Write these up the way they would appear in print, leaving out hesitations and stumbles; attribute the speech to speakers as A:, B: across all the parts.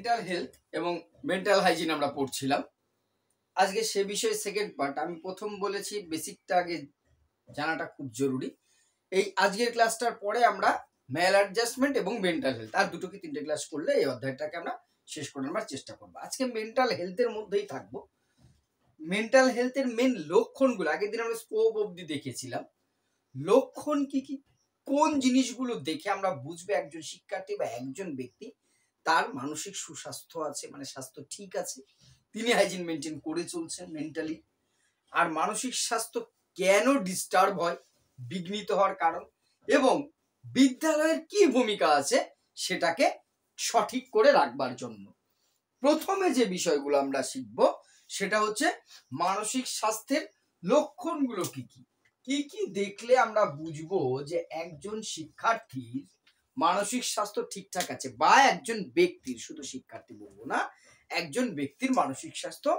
A: Mental health এবং mental hygiene আমরা পড়ছিলাম। আজকে সে বিষয়ে সেকেন্ড পার্ট। আমি প্রথম বলেছি বেসিকটা আগে জানাটা খুব জরুরি। এই আজকের ক্লাসটার পরে আমরা ম্যাল অ্যাডজাস্টমেন্ট এবং মেন্টাল হেলথ আর দুটো কি তিনটে ক্লাস করলে এই অধ্যায়টাকে আমরা শেষ করার চেষ্টা করবো। আজকে মেন্টাল হেলথের মধ্যেই থাকবো। মেন্টাল হেলথের মেন লক্ষণগুলো আগের দিন আমরা স্কোপ অবধি দেখেছিলাম। লক্ষণ কি কি, কোন জিনিসগুলো দেখে আমরা বুঝবো একজন শিক্ষার্থী বা একজন ব্যক্তি তার মানসিক সুস্বাস্থ্য আছে, মানে স্বাস্থ্য ঠিক আছে, তিনি হাইজিন মেনটেন করে চলছেন মেন্টালি। আর মানসিক স্বাস্থ্য কেন ডিস্টার্ব হয়, বিঘ্নিত হওয়ার কারণ, এবং বিদ্যালয়ের কি ভূমিকা আছে সেটাকে সঠিক করে রাখবার জন্য। প্রথমে যে বিষয়গুলো আমরা শিখব সেটা হচ্ছে মানসিক স্বাস্থ্যের লক্ষণগুলো কি কি, কি কি দেখলে আমরা বুঝবো যে একজন শিক্ষার্থীর মানসিক স্বাস্থ্য ঠিকঠাক আছে, বা একজন ব্যক্তির, শুধু শিক্ষার্থী বলবো না, একজন ব্যক্তির মানসিক স্বাস্থ্য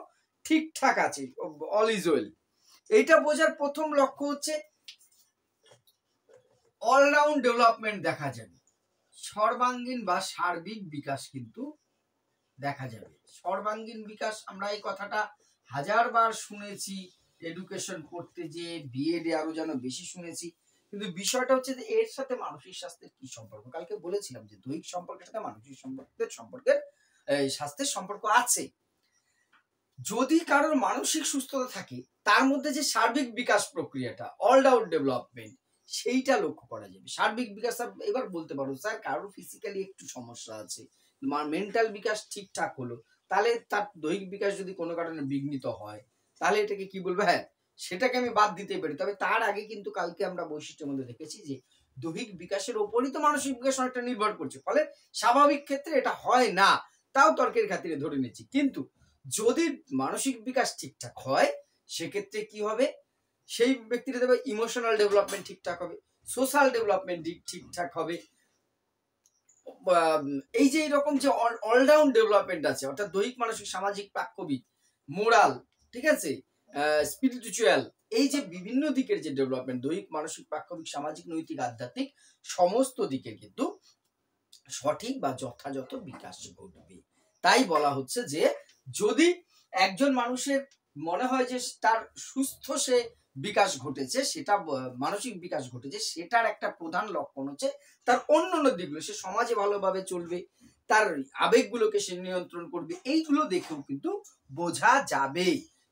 A: ঠিকঠাক আছে, অল ইজ ওয়েল। এইটা বোঝার প্রথম লক্ষ্য হচ্ছে অলরাউন্ড ডেভেলপমেন্ট দেখা যাবে, সর্বাঙ্গীন বা সার্বিক বিকাশ কিন্তু দেখা যাবে। সর্বাঙ্গীন বিকাশ আমরা এই কথাটা হাজারবার শুনেছি, এডুকেশন পড়তে যে বিএডে আরো যেন বেশি শুনেছি, কিন্তু বিষয়টা হচ্ছে যে এর সাথে মানসিক স্বাস্থ্যের কি সম্পর্ক। কালকে বলেছিলাম যে দৈহিক সম্পর্কের সাথে মানসিক সম্পর্কের স্বাস্থ্যের সম্পর্ক আছে। যদি কারোর মানসিক সুস্থতা থাকে তার মধ্যে যে সার্বিক বিকাশ প্রক্রিয়াটা, অলরাউন্ড ডেভেলপমেন্ট, সেইটা লক্ষ্য করা যাবে। সার্বিক বিকাশ, এবার বলতে পারো স্যার কারোর ফিজিক্যালি একটু সমস্যা আছে, মেন্টাল বিকাশ ঠিকঠাক হলো, তাহলে তার দৈহিক বিকাশ যদি কোনো কারণে বিঘ্নিত হয় তাহলে এটাকে কি বলবো, হ্যাঁ সেটাকে আমি বাদ দিতেই পারি। তবে তার আগে কিন্তু কালকে আমরা বৈশিষ্ট্যের মধ্যে দেখেছি যে দৈহিক বিকাশের ওপরই তো মানসিক বিকাশ অনেকটা নির্ভর করছে, ফলে স্বাভাবিক ক্ষেত্রে এটা হয় না, তাও তর্কের খাতিরে ধরে নিচ্ছি। কিন্তু যদি মানসিক বিকাশ ঠিকঠাক হয় সেক্ষেত্রে কি হবে, সেই ব্যক্তির দেবে ইমোশনাল ডেভেলপমেন্ট ঠিকঠাক হবে, সোশ্যাল ডেভেলপমেন্ট ঠিকঠাক হবে। এই যে এরকম যে অলরাউন্ড ডেভেলপমেন্ট আছে, অর্থাৎ দৈহিক মানসিক সামাজিক প্রাক্কবিক মোরাল, ঠিক আছে, স্পিরিচুয়াল, এই যে বিভিন্ন দিকের যে ডেভেলপমেন্ট, দৈহিক মানসিক প্রাক্কবিক সামাজিক নৈতিক আধ্যাত্মিক সমস্ত দিকের কিন্তু সঠিক বা যথাযথ বিকাশ ঘটবে। তাই বলা হচ্ছে যে যদি একজন মানুষের মনে হয় যে তার সুস্থ সে বিকাশ ঘটেছে, সেটা মানসিক বিকাশ ঘটেছে, সেটার একটা প্রধান লক্ষণ হচ্ছে তার অন্যান্য দিকগুলো, সে সমাজে ভালোভাবে চলবে, তার আবেগগুলোকে সে নিয়ন্ত্রণ করবে, এইগুলো দেখেও কিন্তু বোঝা যাবে।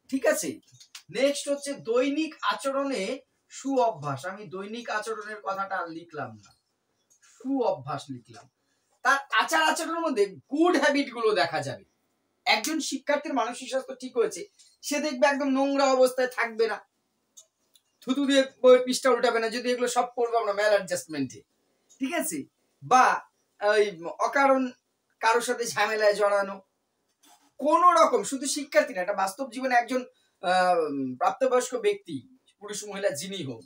A: ঠিক আছে, নেক্সট হচ্ছে দৈনিক আচরণে সু অভ্যাস। আমি দৈনিক আচরণের কথাটা লিখলাম না, সু অভ্যাস লিখলাম। তার আচার আচরণের মধ্যে গুড হ্যাবিট গুলো দেখা যাবে। একজন শিক্ষার্থীর মানসিক স্বাস্থ্য ঠিক হয়েছে, সে দেখবে একদম নোংরা অবস্থায় থাকবে না, থুতু দিয়ে বইয়ের পৃষ্ঠা উল্টাবে না, যদি এগুলো সব পড়বো আমরা ম্যাল অ্যাডজাস্টমেন্টে, ঠিক আছে, বা ওই অকারণ কারোর সাথে ঝামেলায় জড়ানো, কোন রকম, শুধু শিক্ষার্থী না, এটা বাস্তব জীবনে একজন প্রাপ্তবয়স্ক ব্যক্তি, পুরুষ মহিলা যিনি হোক,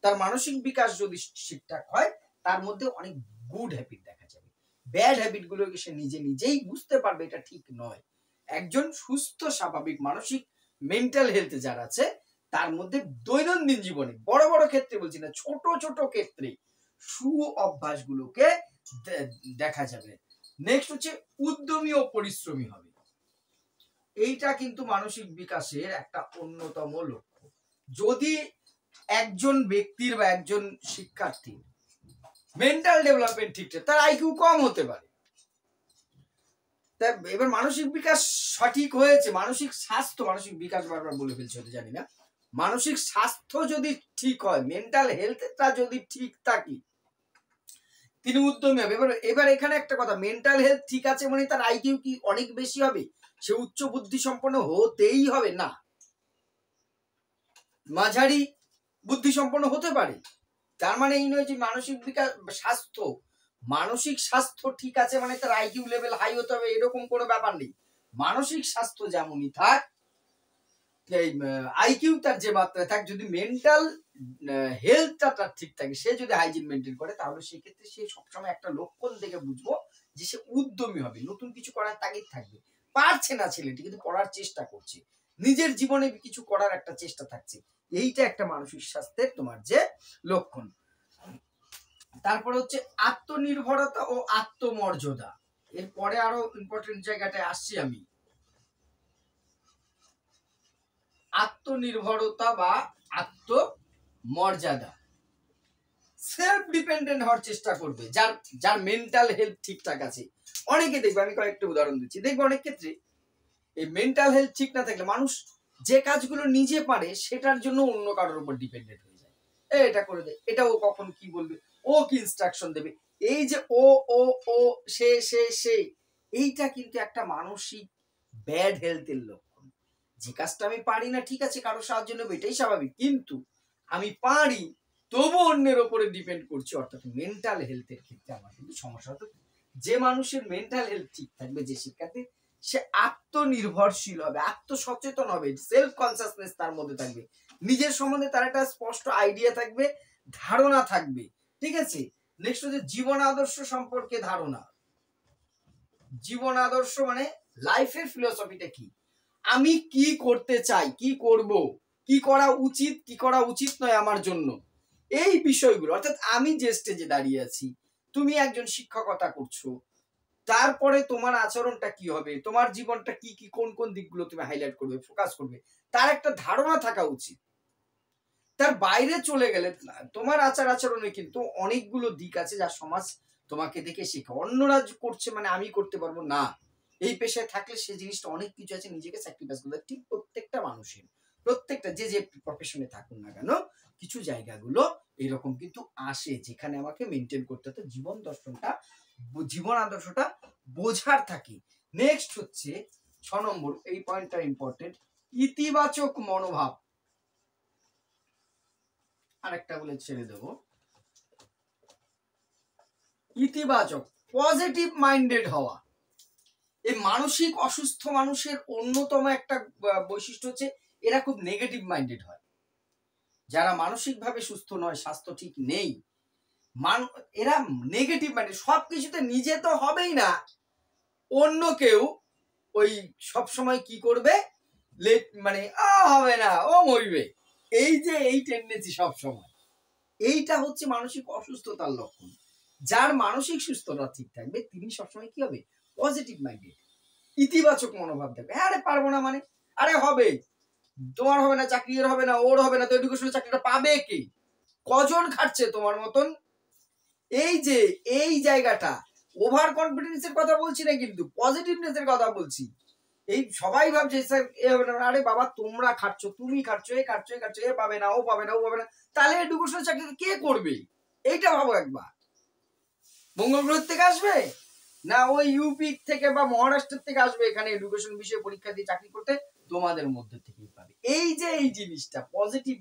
A: তার মানসিক বিকাশ যদি ঠিকঠাক হয় তার মধ্যে অনেক গুড হ্যাবিট দেখা যাবে। ব্যাড হ্যাবিট গুলোকে সে নিজেই বুঝতে পারবে এটা ঠিক নয়। একজন সুস্থ স্বাভাবিক মানসিক মেন্টাল হেলথ যার আছে তার মধ্যে দৈনন্দিন জীবনে, বড় বড় ক্ষেত্রে বলছি না, ছোট ছোট ক্ষেত্রে সু অভ্যাসগুলোকে দেখা যাবে। নেক্সট হচ্ছে উদ্যমী ও পরিশ্রমী হবে। এইটা কিন্তু মানসিক বিকাশের একটা অন্যতম লক্ষ্য। যদি একজন ব্যক্তির বা একজন শিক্ষার্থীর মেন্টাল ডেভেলপমেন্ট ঠিক, তার আইকিউ কম হতে পারে, এবার মানসিক বিকাশ সঠিক হয়েছে, মানসিক স্বাস্থ্য, মানসিক বিকাশ বারবার বলে ফেলছে হতে জানি না, মানসিক স্বাস্থ্য যদি ঠিক হয়, মেন্টাল হেলথটা যদি ঠিক থাকে, তিনি উদ্যমী হবে। এবার এখানে একটা কথা, মেন্টাল হেলথ ঠিক আছে মানে তার আইকিউ কি অনেক বেশি হবে, সে উচ্চ বুদ্ধি সম্পন্ন হতেই হবে না, মাঝারি বুদ্ধি সম্পন্ন হতে পারে। তার মানে এই নয় যে মানসিক বিকাশ স্বাস্থ্য, মানসিক স্বাস্থ্য ঠিক আছে মানে তার আইকিউ লেভেল হাই হতে হবে, এরকম কোনো ব্যাপার নেই। মানসিক স্বাস্থ্য যেমনই থাক, আইকিউ তার যে মাত্রায় থাক, যদি মেন্টাল হেলথটা তার ঠিক থাকে, সে যদি হাইজিন মেনটেন করে, তাহলে সেক্ষেত্রে সে সবসময় একটা লক্ষণ দেখে বুঝবো যে সে উদ্যমী হবে, নতুন কিছু করার তাগিদ থাকবে। পারছে না ছেলেটি, কিন্তু করার চেষ্টা করছে, নিজের জীবনে কিছু করার একটা চেষ্টা থাকছে, এইটা একটা মানসিক স্বাস্থ্যের তোমার যে লক্ষণ। তারপর হচ্ছে আত্মনির্ভরতা ও আত্মমর্যাদা। এরপরে আরো ইম্পর্টেন্ট জায়গাটায় আসছি আমি, আত্মনির্ভরতা বা আত্মমর্যাদা। সেলফ ডিপেন্ডেন্ট হওয়ার চেষ্টা করবে, যার যার মেন্টাল হেলথ ঠিকঠাক আছে। অনেকে দেখবে, আমি কয়েকটা উদাহরণ দিচ্ছি, দেখবে অনেক ক্ষেত্রে এই মেন্টাল হেলথ ঠিক না থাকলে মানুষ যে কাজগুলো নিজে পারে সেটার জন্য অন্য কারোর উপর ডিপেন্ডেন্ট হয়ে যায়। এটা করে দে, এটা ও কখন কি বলবে, ও কি ইনস্ট্রাকশন দেবে, এই যে ও ও ও সে সে সে, এইটা কিন্তু একটা মানসিক ব্যাড হেলথের লক্ষণ। যে কাজটা আমি পারি না, ঠিক আছে, কারো সাহায্য নেবো, এটাই স্বাভাবিক, কিন্তু আমি পারি তবু অন্যের ওপরে ডিপেন্ড করছি, অর্থাৎ মেন্টাল হেলথের ক্ষেত্রে আমার কিন্তু সমস্যা হতো। যে মানুষের মেন্টাল হেলথ ঠিক থাকবে, যে শিক্ষার্থী, সে আত্মনির্ভরশীল হবে, আত্মসচেতন হবে, সেলফ কনসিয়াসনেস তার মধ্যে থাকবে, নিজের সম্বন্ধে তার একটা স্পষ্ট আইডিয়া থাকবে, ধারণা থাকবে, ঠিক আছে। নেক্সট হচ্ছে জীবন আদর্শ সম্পর্কে ধারণা। জীবন আদর্শ মানে লাইফের ফিলোসফিটা কি, আমি কি করতে চাই, কি করব, কি করা উচিত, কি করা উচিত নয় আমার জন্য, এই বিষয়গুলো। অর্থাৎ আমি যে স্টেজে দাঁড়িয়ে আছি, তুমি একজন শিক্ষকতা করছো, তারপরে তোমার আচরণটা কি হবে, তোমার জীবনটা কি কি কোন কোন দিকগুলো তুমি হাইলাইট করবে, ফোকাস করবে, তার একটা ধারণা থাকা উচিত। তার বাইরে চলে গেলে তোমার আচার আচরণে কিন্তু অনেকগুলো দিক আছে যা সমাজ তোমাকে দেখে শেখে। অন্যরা করছে মানে আমি করতে পারবো না, এই পেশায় থাকলে সে জিনিসটা অনেক কিছু আছে নিজেকে স্যাক্রিফাইস করতে। ঠিক প্রত্যেকটা মানুষের, প্রত্যেকটা যে যে প্রফেশনে থাকুন না কেন, কিছু জায়গাগুলো এরকম কিন্তু আসে যেখানে আমাকে মেনটেন করতে হতো, জীবন দর্শনটা, জীবন আদর্শটা বোঝার থাকে। নেক্সট হচ্ছে 6 নম্বর, এই পয়েন্টটা ইম্পর্টেন্ট, ইতিবাচক মনোভাব। আরেকটা বলে ছেড়ে দেব, ইতিবাচক, পজিটিভ মাইন্ডেড হওয়া। এই মানসিক অসুস্থ মানুষের অন্যতম একটা বৈশিষ্ট্য হচ্ছে এরা খুব নেগেটিভ মাইন্ডেড হয়। যারা মানসিকভাবে সুস্থ নয়, স্বাস্থ্য ঠিক নেই, এরা নেগেটিভ মাইন্ডেড, সবকিছুতে নিজে তো হবেই না, অন্য কেউ ওই সব সময় কি করবে, মানে হবে না, ও মরবে, এই যে এই টেন্ডেন্সি সব সময়, এইটা হচ্ছে মানসিক অসুস্থতার লক্ষণ। যার মানসিক সুস্থতা ঠিক থাকবে তিনি সবসময় কি হবে, পজিটিভ মাইন্ডেড, ইতিবাচক মনোভাব থাকবে। হ্যাঁ, আরে পারবো না মানে, আরে হবে, তোমার হবে না চাকরি, এর হবে না, ওর হবে না, তো এডুকেশনের চাকরিটা পাবে কি, কজন খাটছে তোমার মতন। এই যে এই জায়গাটা, ওভার কনফিডেন্সের কথা বলছি না, কিন্তু পজিটিভনেসের কথা বলছি। এই সবাই ভাবছে স্যার এ হবে না, আরে বাবা তোমরা খাচ্ছ, তুমি খাচ্ছ, এ খাচ্ছ, এ খাচ্ছ, এ পাবে না, ও পাবে না, ও পাবে না, তাহলে এডুকেশন চাকরি কে করবে, এইটা ভাবো একবার। মঙ্গল গ্রহ থেকে আসবে না ওই ইউপি থেকে বা মহারাষ্ট্র থেকে আসবে এখানে এডুকেশন বিষয়ে পরীক্ষা দিয়ে চাকরি করতে, তোমাদের মধ্যে থেকেই পাবে। এই যে এই জিনিসটা পজিটিভ,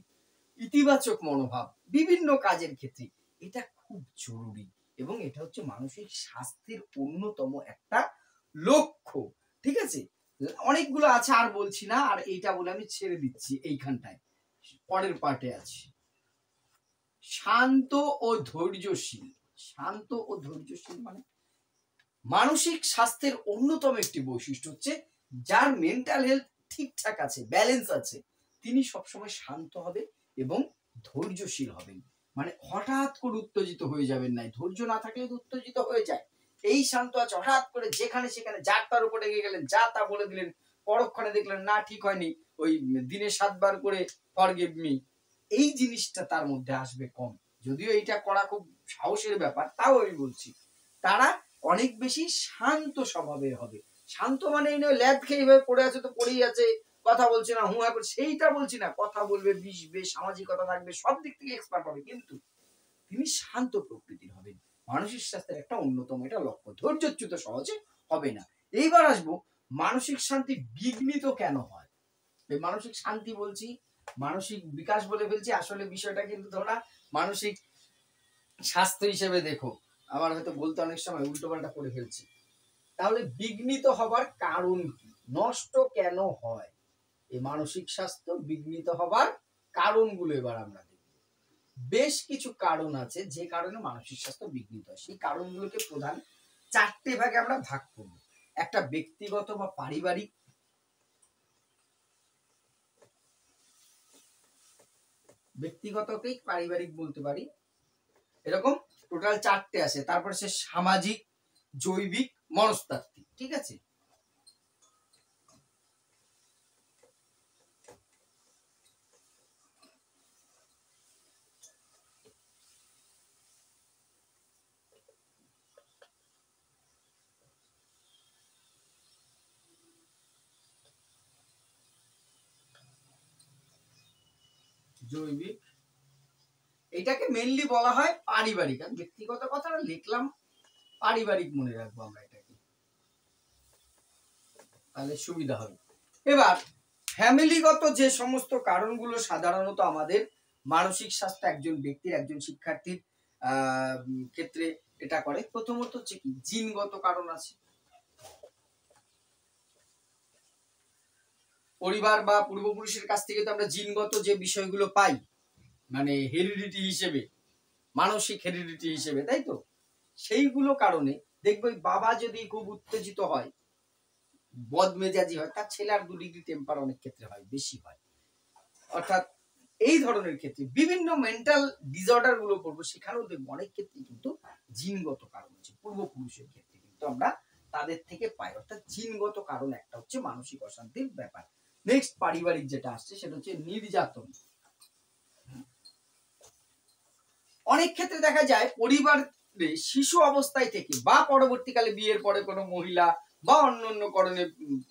A: ইতিবাচক মনোভাব বিভিন্ন কাজের ক্ষেত্রে, এটা খুব জরুরি, এবং এটা হচ্ছে মানসিক স্বাস্থ্যের অন্যতম একটা লক্ষ্য, ঠিক আছে। অনেকগুলো আছে, আর বলছি না, আর এইটা বলে আমি ছেড়ে দিচ্ছি এইখানটায়, পরের পার্টে আছে শান্ত ও ধৈর্যশীল। শান্ত ও ধৈর্যশীল মানে মানসিক স্বাস্থ্যের অন্যতম একটি বৈশিষ্ট্য হচ্ছে যার মেন্টাল হেলথ ঠিকঠাক আছে, ব্যালেন্স আছে, তিনি সবসময় শান্ত হবে এবং ধৈর্যশীল হবেন। মানে হঠাৎ করে উত্তেজিত হয়ে যাবেন না, ধৈর্য না থাকলে উত্তেজিত হয়ে যায়। এই শান্ত আছে, হঠাৎ করে যেখানে সেখানে যার তার উপরে রেগে গেলেন, যা তা বলে দিলেন, পরক্ষণে দেখলেন না ঠিক হয়নি, ওই দিনে 7 বার করে ফরগিভ মি, এই জিনিসটা তার মধ্যে আসবে কম। যদিও এইটা করা খুব সাহসের ব্যাপার, তাও আমি বলছি তারা অনেক বেশি শান্ত স্বভাবের হবে। শান্ত মানে এই নয় ল্যাদ খেয়ে এইভাবে পড়ে আছে তো পড়েই আছে, কথা বলছে না, হুঁ করে, সেইটা বলছি না, কথা বলবে, মিশবে, সামাজিকতা থাকবে, সব দিক থেকে এক্সপার্ট হবে, কিন্তু তিনি শান্ত প্রকৃতির হবেন। মানসিক স্বাস্থ্যের একটা অন্যতম এটা লক্ষ্য, ধৈর্যচ্যুত সহজে হবে না। এইবার আসবো মানসিক শান্তি বিঘ্নিত কেন হয়। এই মানসিক শান্তি বলছি, মানসিক বিকাশ বলে ফেলছি, আসলে বিষয়টা কিন্তু তোমরা মানসিক স্বাস্থ্য হিসেবে দেখো, আমার হয়তো বলতে অনেক সময় উল্টোপাল্টা করে ফেলছি। তাহলে বিঘ্নিত হবার কারণ কি, নষ্ট কেন হয় এই মানসিক স্বাস্থ্য বিঘ্নিত হবার কারণগুলো এবার আমরা দেখব। বেশ কিছু কারণ আছে যে কারণে মানসিক স্বাস্থ্য বিঘ্নিত হয়, সেই কারণগুলোকে প্রধান 4টে ভাগে আমরা ভাগ করব। একটা ব্যক্তিগত বা পারিবারিক, ব্যক্তিগতকেই পারিবারিক বলতে পারি, এরকম টোটাল 4টে আছে। তারপরে সে সামাজিক, জৈবিক মনস্তাত্ত্বিক, ঠিক আছে। জৈবিক, এটাকে মেনলি বলা হয় পারিবারিক। আমি ব্যক্তিগত কথাটা লিখলাম, পারিবারিক মনে রাখবো আমরা এটাকে, তাহলে সুবিধা হবে। এবার ফ্যামিলিগত যে সমস্ত কারণগুলো সাধারণত আমাদের মানসিক স্বাস্থ্য একজন ব্যক্তির, একজন শিক্ষার্থীর ক্ষেত্রে এটা করে, প্রথমত হচ্ছে কি জিনগত কারণ আছে। পরিবার বা পূর্বপুরুষের কাছ থেকে তো আমরা জিনগত যে বিষয়গুলো পাই, মানে হেরিডিটি হিসেবে, মানসিক হেরিডিটি হিসেবে, তাই তো? সেইগুলো কারণে দেখবে বাবা যদি খুব উত্তেজিত হয়, বদমেজাজি হয়, তার ছেলে আর 2 ডিগ্রি টেম্পার অনেক ক্ষেত্রে হয়, বেশি হয়। অর্থাৎ এই ধরনের ক্ষেত্রে বিভিন্ন মেন্টাল ডিসঅর্ডার গুলো পড়বো, সেখানেও দেখবো অনেক ক্ষেত্রে কিন্তু জিনগত কারণ আছে। পূর্বপুরুষের ক্ষেত্রে কিন্তু আমরা তাদের থেকে পাই, অর্থাৎ জিনগত কারণ একটা হচ্ছে মানসিক অশান্তির ব্যাপার। নেক্সট পারিবারিক যেটা আসছে সেটা হচ্ছে নির্যাতন। অনেক ক্ষেত্রে দেখা যায় পরিবারে শিশু অবস্থায় থেকে বা পরবর্তীকালে বিয়ের পরে কোনো মহিলা বা অন্যান্য কারণে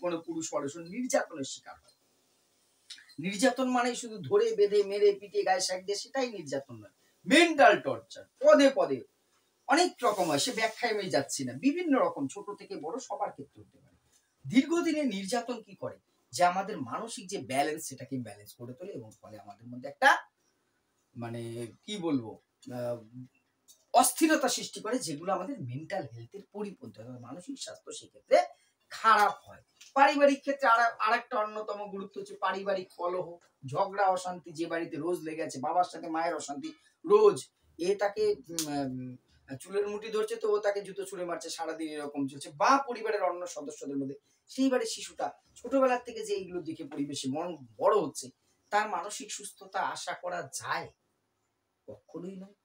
A: কোনো পুরুষ মানুষ নির্যাতনের শিকার হয়। নির্যাতন মানে শুধু ধরে বেঁধে মেরে পিটে গায়ে শাক দিয়ে সেটাই নির্যাতন নয়, মেন্টাল টর্চার পদে পদে অনেক রকম হয়, সে ব্যাখ্যায় আমি যাচ্ছি না, বিভিন্ন রকম, ছোট থেকে বড় সবার ক্ষেত্রে হতে পারে। দীর্ঘদিনের নির্যাতন কি করে, যে আমাদের মানসিক যে ব্যালেন্স সেটাকে ব্যালেন্স করে তোলে, এবং ফলে আমাদের মধ্যে একটা মানে কি বলবো অস্থিরতা সৃষ্টি করে, যেগুলো আমাদের মেন্টাল হেলথের পরিপন্থী, মানসিক স্বাস্থ্য সেক্ষেত্রে খারাপ হয়। পারিবারিক ক্ষেত্রে আরেকটা অন্যতম গুরুত্ব হচ্ছে পারিবারিক কলহ, ঝগড়া, অশান্তি। যে বাড়িতে রোজ লেগে আছে, বাবার সাথে মায়ের অশান্তি রোজ, এ তাকে চুলের মুঠি ধরছে তো ও তাকে জুতো ছুঁড়ে মারছে, সারাদিন এরকম চলছে। বা পরিবারের অন্য সদস্যদের মধ্যে, সেই বাড়ির শিশুটা ছোটবেলার থেকে যে এইগুলো দেখে পরিবেশে মন বড় হচ্ছে, তার মানসিক সুস্থতা আশা করা যায়? কখনোই নয়।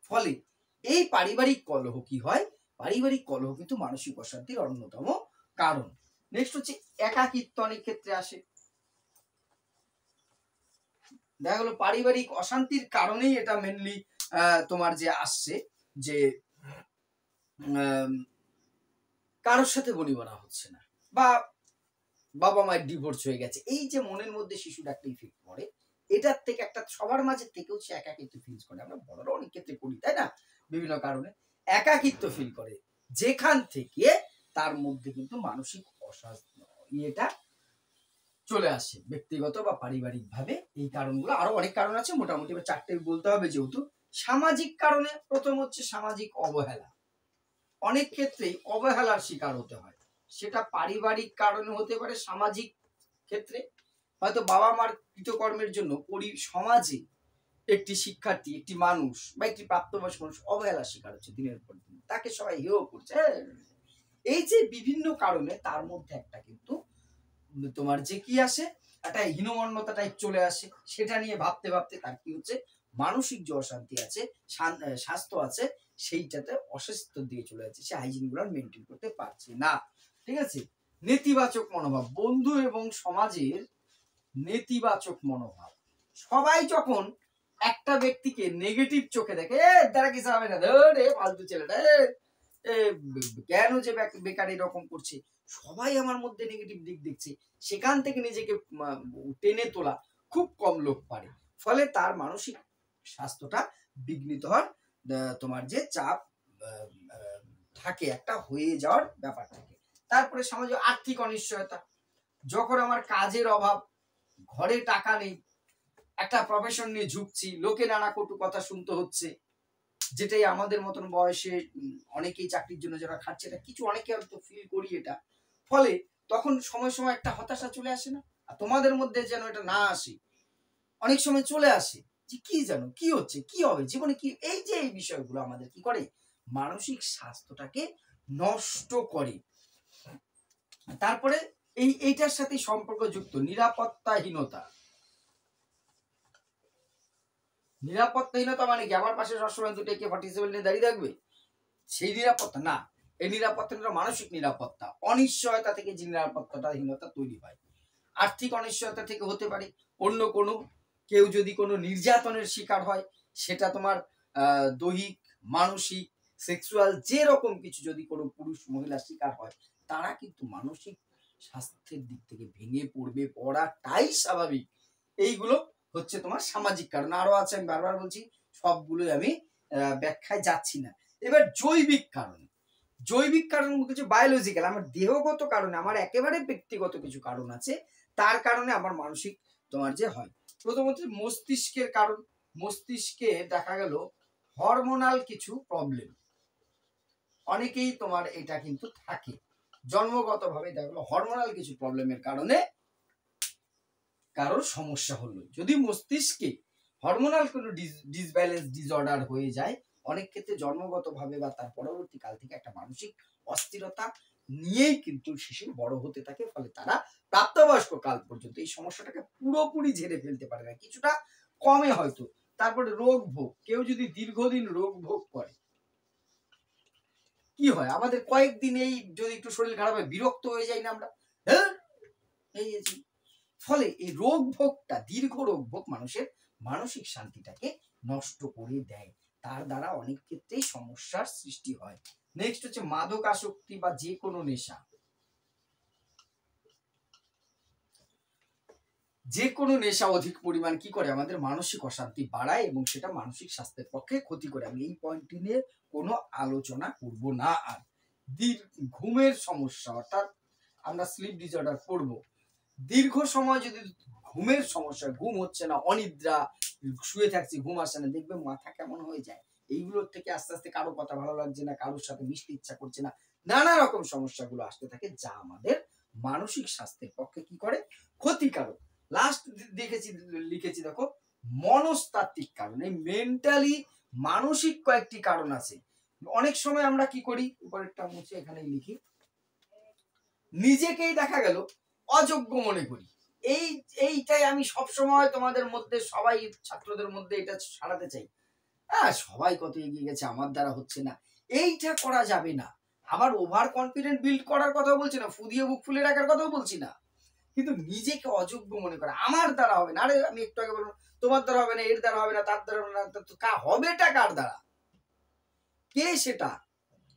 A: ফলে এই পারিবারিক কলহ কি হয়, পারিবারিক কলহ কিন্তু মানসিক অশান্তির অন্যতম কারণ। নেক্সট হচ্ছে একাকিত্ব অনেক ক্ষেত্রে আসে। দেখা গেল পারিবারিক অশান্তির কারণেই এটা মেনলি তোমার যে আসছে, যে কারোর সাথে বনিবনা হচ্ছে না, বা বাবা মায়ের ডিভোর্স হয়ে গেছে, এই যে মনের মধ্যে শিশুর একটা ইফেক্ট পড়ে, এটার থেকে একটা সবার মাঝে থেকেও সে একাকিত্ব ফিল করে। আমরা বড়রা অনেক ক্ষেত্রে করি, তাই না? বিভিন্ন কারণে একাকিত্ব ফিল করে, যেখান থেকে তার মধ্যে কিন্তু মানসিক অস্বাস্থ্য এটা চলে আসে, ব্যক্তিগত বা পারিবারিক ভাবে। এই কারণগুলো আরো অনেক কারণ আছে, মোটামুটি 4টে বলতে হবে যেহেতু। সামাজিক কারণে প্রথম হচ্ছে সামাজিক অবহেলা। অনেক ক্ষেত্রেই অবহেলার শিকার হতে হয়, সেটা পারিবারিক কারণে হতে পারে, সামাজিক ক্ষেত্রে হয়তো বাবা মার কৃতকর্মের জন্য সমাজে একটি শিক্ষার্থী, একটি মানুষ বা একটি প্রাপ্তবয়স্ক মানুষ অবহেলার শিকার হচ্ছে দিনের পর দিন, তাকে সবাই হেয় করছে। এই যে বিভিন্ন কারণে, তার মধ্যে একটা কিন্তু তোমার যে কি আসে, একটা হীনমন্যতা টাইপ চলে আসে, সেটা নিয়ে ভাবতে ভাবতে তার কি হচ্ছে, মানসিক যে অশান্তি আছে, স্বাস্থ্য আছে, সেইটাতে অস্বাস্থ্যের দিকে চলে যাচ্ছে, সে হাইজিন গুলো মেনটেন করতে পারছে না। ঠিক আছে। নেতিবাচক মনোভাব, বন্ধু এবং সমাজের নেতিবাচক মনোভাব। সবাই যখন একটা ব্যক্তিকে নেগেটিভ চোখে দেখে, দ্বারা কিছু হবে না, ফালতু ছেলেটা, কেন যে বেকার এরকম করছে, সবাই আমার মধ্যে নেগেটিভ দিক দেখছে, সেখান থেকে নিজেকে টেনে তোলা খুব কম লোক পারে। ফলে তার মানসিক স্বাস্থ্যটা বিঘ্নিত হওয়ার তোমার যে চাপ থাকে, একটা হয়ে যাওয়ার ব্যাপার থাকে। তারপরে সমাজে আর্থিক অনিশ্চয়তা, যখন আমার কাজের অভাব, ঘরে টাকা নেই, একটা প্রফেশন নিয়ে ঝুঁকছি, লোকে নানা কটু কথা শুনতে হচ্ছে, যেটাই আমাদের মতন বয়সে অনেকেই চাকরির জন্য যারা খাচ্ছে, এটা কিছু অনেকে হয়তো ফিল করি এটা। ফলে তখন সময় সময় একটা হতাশা চলে আসে না? আর তোমাদের মধ্যে যেন এটা না আসে, অনেক সময় চলে আসে যে কি জানো কি হচ্ছে, কি হবে জীবনে, কি এই যে এই বিষয়গুলো আমাদের কি করে, মানসিক স্বাস্থ্যটাকে নষ্ট করে। তারপরে এইটার সাথে সম্পর্কযুক্ত নিরাপত্তাহীনতা। নিরাপত্তাহীনতা মানে কি আমার পাশে সবসময় দুটো AK-47 নিয়ে দাঁড়িয়ে থাকবে, সেই নিরাপত্তা না। এই নিরাপত্তাটা মানসিক নিরাপত্তা। অনিশ্চয়তা থেকে যে নিরাপত্তাহীনতা তৈরি হয়, আর্থিক অনিশ্চয়তা থেকে হতে পারে, অন্য কোনো কেউ যদি কোনো নির্যাতনের শিকার হয়, সেটা তোমার দৈহিক, মানসিক, সেক্সুয়াল যে রকম কিছু যদি কোনো পুরুষ মহিলা শিকার হয়, তারা কিন্তু মানসিক স্বাস্থ্যের দিক থেকে ভেঙে পড়বে, পড়াটাই স্বাভাবিক। এইগুলো হচ্ছে তোমার সামাজিক কারণ, আরো আছে, আমি বারবার বলছি, সবগুলোই আমি ব্যাখ্যায় যাচ্ছি না। এবার জৈবিক কারণ, জৈবিক কারণ হচ্ছে বায়োলজিক্যাল, আমার দেহগত কারণে, আমার একেবারে ব্যক্তিগত কিছু কারণ আছে, তার কারণে আমার মানসিক তোমার যে হয়। প্রথমত মস্তিষ্কের কারণ, মস্তিষ্কে দেখা গেল হরমোনাল কিছু প্রবলেম, অনেকেই তোমার এটা কিন্তু থাকে জন্মগত ভাবে, দেখা গেল হরমোনাল কিছু প্রবলেমের কারণে কারোর সমস্যা হলো। যদি মস্তিষ্কে হরমোনাল কোনো ডিসব্যালেন্স, ডিসঅর্ডার হয়ে যায়, অনেক ক্ষেত্রে জন্মগত ভাবে বা তার পরবর্তী কাল থেকে একটা মানসিক অস্থিরতা নিয়েই কিন্তু শিশু বড় হতে থাকে, ফলে তারা প্রাপ্তবয়স্ক কাল পর্যন্ত এই সমস্যাটাকে পুরোপুরি ঝেড়ে ফেলতে পারে না, কিছুটা কমে হয়তো। তারপরে রোগ ভোগ, কেউ যদি দীর্ঘদিন রোগ ভোগ করে, কি হয় আমাদের কয়েকদিন এই যদি একটু শরীর খারাপ হয় বিরক্ত হয়ে যাই না আমরা, হ্যাঁ এই, ফলে এই রোগ ভোগটা, দীর্ঘ রোগ ভোগ মানুষের মানসিক শান্তিটাকে নষ্ট করে দেয়, তার দ্বারা অনেক ক্ষেত্রেই সমস্যার সৃষ্টি হয়। নেক্সট হচ্ছে মাদক আসক্তি বা যে কোনো নেশা, যে কোনো নেশা অধিক পরিমাণ কি করে আমাদের মানসিক অশান্তি বাড়ায় এবং সেটা মানসিক স্বাস্থ্যের পক্ষে ক্ষতি করে। আমি এই পয়েন্টটি নিয়ে কোনো আলোচনা করব না। আর ঘুমের সমস্যা, অর্থাৎ আমরা স্লিপ ডিসঅর্ডার করব, দীর্ঘ সময় যদি ঘুমের সমস্যা, ঘুম হচ্ছে না, অনিদ্রা, শুয়ে থাকছি ঘুম আসছে না, দেখবে মাথা কেমন হয়ে যায়, এইগুলোর থেকে আস্তে আস্তে কারো কথা ভালো লাগছে না, কারোর সাথে মিশতে ইচ্ছা করছে না, নানা রকম সমস্যাগুলো আসতে থাকে, যা আমাদের মানসিক স্বাস্থ্যের পক্ষে কি করে, ক্ষতিকারক। লাস্ট লিখেছি দেখো, মনস্তাত্ত্বিক কারণ, এই মেন্টালি মানসিক কয়েকটি কারণ আছে। অনেক সময় আমরা কি করি, উপরেরটা মুছে এখানেই লিখি, নিজেকেই দেখা গেল অযোগ্য মনে করি। এইটাই আমি সব সময় তোমাদের মধ্যে, সবাই ছাত্রদের মধ্যে এটা সারাতে চাই, হ্যাঁ সবাই কত এগিয়ে গেছে, আমার দ্বারা হচ্ছে না, এইটা করা যাবে না। আবার ওভার কনফিডেন্ট বিল্ড করার কথা বলছি না, ফুদিয়ে বুক ফুলে রাখার কথাও বলছি না, কিন্তু নিজেকে অযোগ্য মনে করা, আমার দ্বারা হবে না, আরে আমি একটু আগে বললাম তোমার দ্বারা হবে না, এর দ্বারা হবে না, তার দ্বারা হবে না, হবেটা কার দ্বারা, কে সেটা?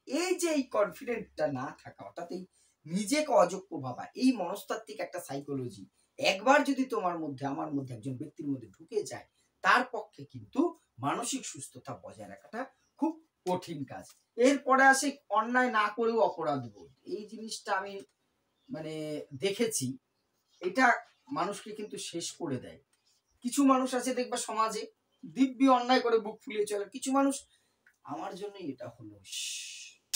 A: এই যে এই কনফিডেন্টটা না থাকা, অর্থাৎ এই নিজেকে অযোগ্য ভাবা, এই মনস্তাত্ত্বিক একটা সাইকোলজি একবার যদি তোমার মধ্যে, আমার মধ্যে, একজন ব্যক্তির মধ্যে ঢুকে যায়, তার পক্ষে কিন্তু মানসিক সুস্থতা বজায় রাখাটা খুব কঠিন কাজ। এরপরে আসে অন্যায় না করেও অপরাধ বোধ, এই জিনিসটা আমি মানে দেখেছি, এটা মানুষকে কিন্তু শেষ করে দেয়। কিছু মানুষ আছে দেখবা সমাজে দিব্যি অন্যায় করে বুক ফুলিয়ে চলে, কিছু মানুষ আমার জন্যই এটা হলো,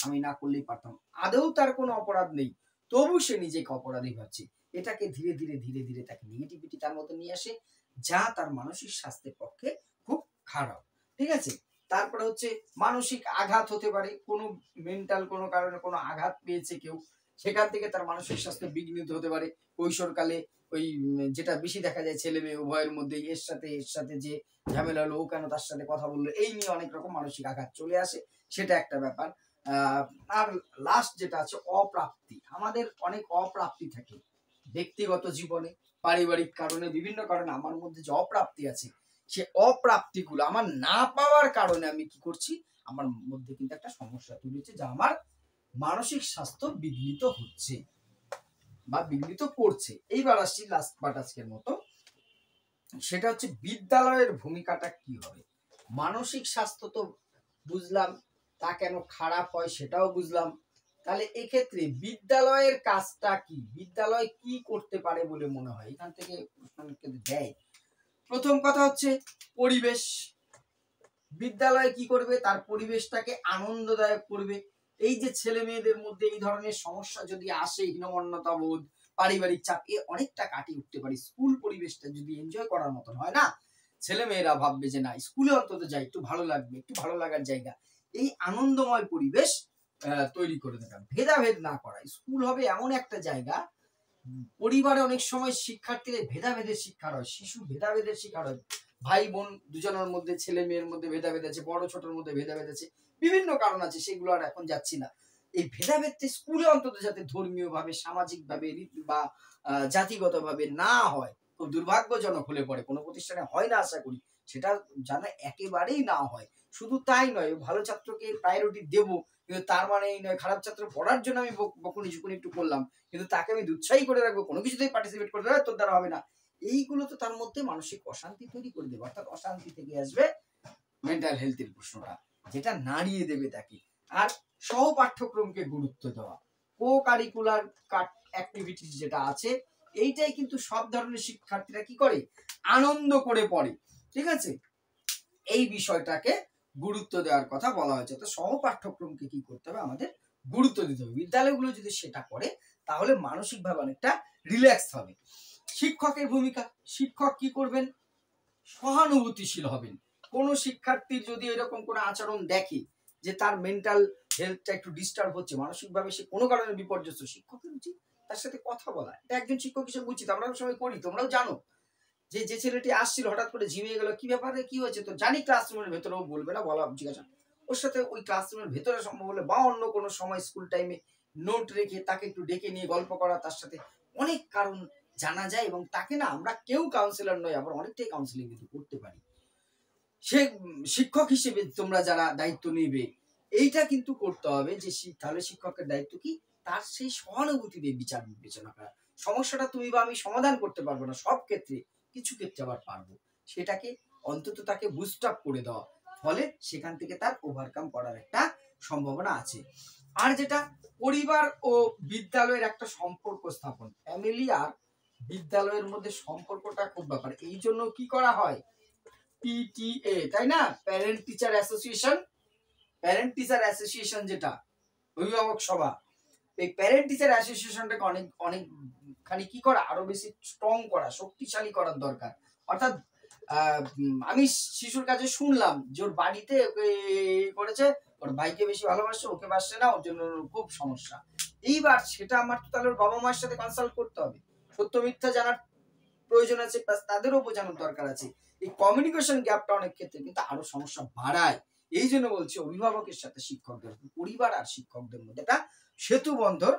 A: আমি না করলেই পারতাম, আদৌ তার কোনো অপরাধ নেই, তবু সে নিজেকে অপরাধী ভাবছে, এটাকে ধীরে ধীরে ধীরে ধীরে তাকে নেগেটিভিটি তার মধ্যে নিয়ে আসে, যা তার মানসিক স্বাস্থ্যের পক্ষে খুব খারাপ। ঠিক আছে, তারপরে হচ্ছে মানসিক আঘাত হতে পারে, কোনো মেন্টাল কোনো কারণে কোনো আঘাত পেয়েছে কেউ, সেখান থেকে তার মানসিক স্বাস্থ্য বিঘ্নিত হতে পারে। কৈশোরকালে ওই যেটা বেশি দেখা যায় ছেলে মেয়ে উভয়ের মধ্যে, এর সাথে যে ঝামেলা হলো, ও কেন তার সাথে কথা বললো, এই নিয়ে অনেক রকম মানসিক আঘাত চলে আসে, সেটা একটা ব্যাপার। আর লাস্ট যেটা আছে অপ্রাপ্তি, আমাদের অনেক অপ্রাপ্তি থাকে ব্যক্তিগত জীবনে, পারিবারিক কারণে, বিভিন্ন কারণে আমার মধ্যে যে অপ্রাপ্তি আছে, সে অপ্রাপ্তিগুলো আমার না পাওয়ার কারণে আমি কি করছি, আমার মধ্যে কিন্তু একটা সমস্যা তৈরি হচ্ছে, যা আমার মানসিক স্বাস্থ্য বিঘ্নিত হচ্ছে বা বিঘ্নিত করছে। এইবার আসছি লাস্ট পার্ট আজকের মতো, সেটা হচ্ছে বিদ্যালয়ের ভূমিকাটা কি হবে। মানসিক স্বাস্থ্য তো বুঝলাম, তা কেন খারাপ হয় সেটাও বুঝলাম, তাহলে এক্ষেত্রে বিদ্যালয়ের কাজটা কি, বিদ্যালয় কি করতে পারে বলে মনে হয়, এখান থেকে প্রশ্ন দেয়। প্রথম কথা হচ্ছে পরিবেশ, বিদ্যালয় কি করবে, তার পরিবেশটাকে আনন্দদায়ক করবে। এই যে ছেলে মেয়েদের মধ্যে এই ধরনের সমস্যা যদি আসে, হীনমন্যতা বোধ, পারিবারিক চাপ, অনেকটা কাটিয়ে উঠতে পারি স্কুল পরিবেশটা যদি এনজয় করার মতন হয় না, ছেলে মেয়েরা ভাববে যে না স্কুলে অন্তত যাই, একটু ভালো লাগবে, একটু ভালো লাগার জায়গা, এই আনন্দময় পরিবেশ তৈরি করে দেওয়া, ভেদাভেদ না করা। স্কুল হবে এমন একটা জায়গা, পরিবারে অনেক সময় শিক্ষার্থীরা ভেদাভেদের শিক্ষার হয়, শিশু ভেদাভেদের শিকার হয়, ভাই বোন দুজনের মধ্যে, ছেলে মেয়ের মধ্যে ভেদাভেদ আছে, বড় ছোটর মধ্যে ভেদাভেদ আছে, বিভিন্ন কারণ আছে, সেগুলো আর এখন যাচ্ছি না। এই ভেদাভেদটা স্কুলে অন্তত যাতে ধর্মীয় ভাবে, সামাজিক ভাবে বা জাতিগত ভাবে না হয়, খুব দুর্ভাগ্যজনক হলে পরে কোনো প্রতিষ্ঠানে হয় না আশা করি, সেটা যেন একেবারেই না হয়। শুধু তাই নয়, ভালো ছাত্রকে প্রায়োরিটি দেব, কিন্তু তার মানে এই নয় খারাপ ছাত্র পড়ার জন্য আমি বকুনি ঝুকুনি একটু করলাম, কিন্তু তাকে আমি দুৎসাহী করে রাখবো, কোনো কিছুতেই পার্টিসিপেট করে দেবে তোর দ্বারা হবে না, এইগুলো তো তার মধ্যে মানসিক অশান্তি তৈরি করে দেবে। অর্থাৎ অশান্তি থেকে আসবে মেন্টাল হেলথের প্রশ্নটা, যেটা নাড়িয়ে দেবে তাকে। আর সহ পাঠ্যক্রমকে গুরুত্ব দেওয়া, কো কারিকুলার অ্যাক্টিভিটিস যেটা আছে, এইটাই কিন্তু সব ধরনের শিক্ষার্থীরা কি করে, আনন্দ করে পড়ে, ঠিক আছে, এই বিষয়টাকে গুরুত্ব দেওয়ার কথা বলা হয়েছে। তো সহ পাঠ্যক্রমকে কি করতে হবে, আমাদের গুরুত্ব দিতে হবে। বিদ্যালয়গুলো যদি সেটা করে তাহলে মানসিকভাবে অনেকটা রিল্যাক্স হবে। শিক্ষকের ভূমিকা, শিক্ষক কি করবেন, সহানুভূতিশীল হবেন। কোন শিক্ষার্থীর যদি এরকম কোনো আচরণ দেখে যে তার মেন্টাল হেলথটা একটু ডিস্টার্ব হচ্ছে, মানসিকভাবে সে কোনো কারণে বিপর্যস্ত, শিক্ষকের উচিত তার সাথে কথা বলা। এটা একজন শিক্ষক হিসেবে উচিত। আমরা সবাই করি, তোমরাও জানো যে যে ছেলেটি আসছিল হঠাৎ করে ঝিমিয়ে গেল, কি ব্যাপারে, কি হয়েছে, তো জানি ক্লাসরুমের ভেতরেও বলবে না, বলা জিজ্ঞাসা ওর সাথে ওই ক্লাসরুমের ভেতরে সম্ভব হলে বা অন্য কোনো সময় স্কুল টাইমে নোট রেখে তাকে একটু ডেকে নিয়ে গল্প করা, তার সাথে অনেক কারণ জানা যায়, এবং তাকে না আমরা কেউ কাউন্সিলর নয়, আবার অনেকটাই কাউন্সিলিং কিন্তু করতে পারি। সে শিক্ষক হিসেবে তোমরা যারা দায়িত্ব নিবে, এইটা কিন্তু করতে হবে যে তাহলে শিক্ষকের দায়িত্ব কি, তার সেই সহানুভূতি দিয়ে বিচার বিবেচনা করা। সমস্যাটা তুমি বা আমি সমাধান করতে পারবো না সব ক্ষেত্রে, কিছু ক্ষেত্রে আবার পারবো, সেটাকে অন্তত তাকে বুস্ট আপ করে দেওয়া, ফলে সেখান থেকে তার ওভারকাম করার একটা সম্ভাবনা আছে। আর যেটা পরিবার ও বিদ্যালয়ের একটা সম্পর্ক স্থাপন, ফ্যামিলি আর বিদ্যালয়ের মধ্যে সম্পর্কটা খুব ব্যাপার। এই জন্য কি করা হয়, পিটিএ, তাই না, parent teacher association, parent teacher association যেটা অভিভাবক সভা, এই প্যারেন্ট টিচার অ্যাসোসিয়েশনটাকে অনেক অনেকখানি কি করা, আরো বেশি স্ট্রং করা, শক্তিশালী করার দরকার। অর্থাৎ আমি শিশুর কাছে শুনলাম যে ওর বাড়িতে ওকে করেছে, ওর ভাইকে বেশি ভালোবাসছে, ওকে বাসছে না, ওর জন্য খুব সমস্যা। এইবার সেটা আমার তো তাহলে ওর বাবা মায়ের সাথে কনসাল্ট করতে হবে, সত্য মিথ্যা জানার প্রয়োজন আছে, প্লাস তাদেরও বোঝানোর দরকার আছে। এই কমিউনিকেশন গ্যাপটা অনেক ক্ষেত্রে কিন্তু আরো সমস্যা বাড়ায়। এই জন্য বলছি অভিভাবকের সাথে শিক্ষকদের, পরিবার আর শিক্ষকদের মধ্যে একটা সেতু বন্ধর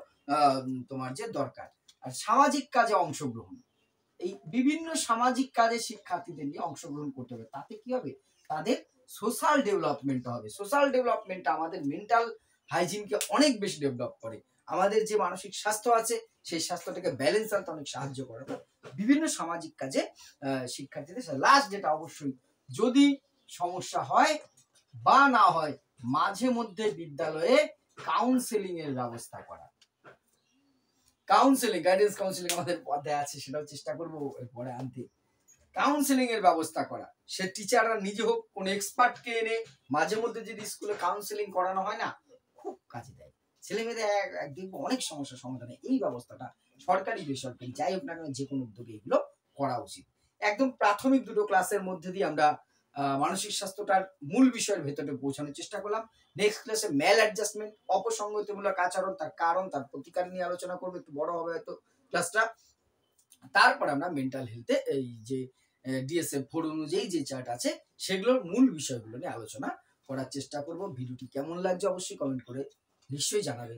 A: তোমার যে দরকার। আর সামাজিক কাজে অংশগ্রহণ, এই বিভিন্ন সামাজিক কাজে শিক্ষার্থীদের নিয়ে অংশগ্রহণ করতে হবে, তাতে কি হবে, তাদের সোশ্যাল ডেভেলপমেন্ট হবে। সোশ্যাল ডেভেলপমেন্ট আমাদের মেন্টাল হাইজিনকে অনেক বেশি ডেভেলপ করে, আমাদের যে মানসিক স্বাস্থ্য আছে সেই স্বাস্থ্যটাকে ব্যালেন্স আনতে অনেক সাহায্য করে। বিভিন্ন সামাজিক কাজে শিক্ষার্থীদের, লাস্ট যেটা অবশ্যই, যদি সমস্যা হয় বা না হয়, মাঝে মধ্যে বিদ্যালয়ে কাউন্সেলিং এর ব্যবস্থা করা। কাউন্সেলিং, গাইডেন্স কাউন্সেলিং আমাদের পদে আছে, সেটাও চেষ্টা করবো পরে আনতে। কাউন্সেলিং এর ব্যবস্থা করা, সে টিচাররা নিজে হোক, কোন এক্সপার্টকে এনে মাঝে মধ্যে যদি স্কুলে কাউন্সেলিং করানো হয় না, খুব কাজে দেয়, ছেলে মেয়েদের একদিন অনেক সমস্যার সমাধানে এই ব্যবস্থাটা সরকারি বেসরকারি যাই হোক না কেন, যে কোনো উদ্যোগে এগুলো করা উচিত। একদম প্রাথমিক দুটো ক্লাসের মধ্যে দিয়ে আমরা মানসিক স্বাস্থ্যটার মূল বিষয়ের ভেতরে পৌঁছানোর চেষ্টা করলাম। নেক্সট ক্লাসে ম্যাল অ্যাডজাস্টমেন্ট, অপসংগতিমূলক আচরণ, তার কারণ, তার প্রতিকার নিয়ে আলোচনা করবো, একটু বড় হবে হয়তো ক্লাসটা। তারপর আমরা মেন্টাল হেলথে এই যে DSM-4 অনুযায়ী যে চার্ট আছে সেগুলোর মূল বিষয়গুলো নিয়ে আলোচনা করার চেষ্টা করব। ভিডিওটি কেমন লাগছে অবশ্যই কমেন্ট করে নিশ্চয়ই জানাবে।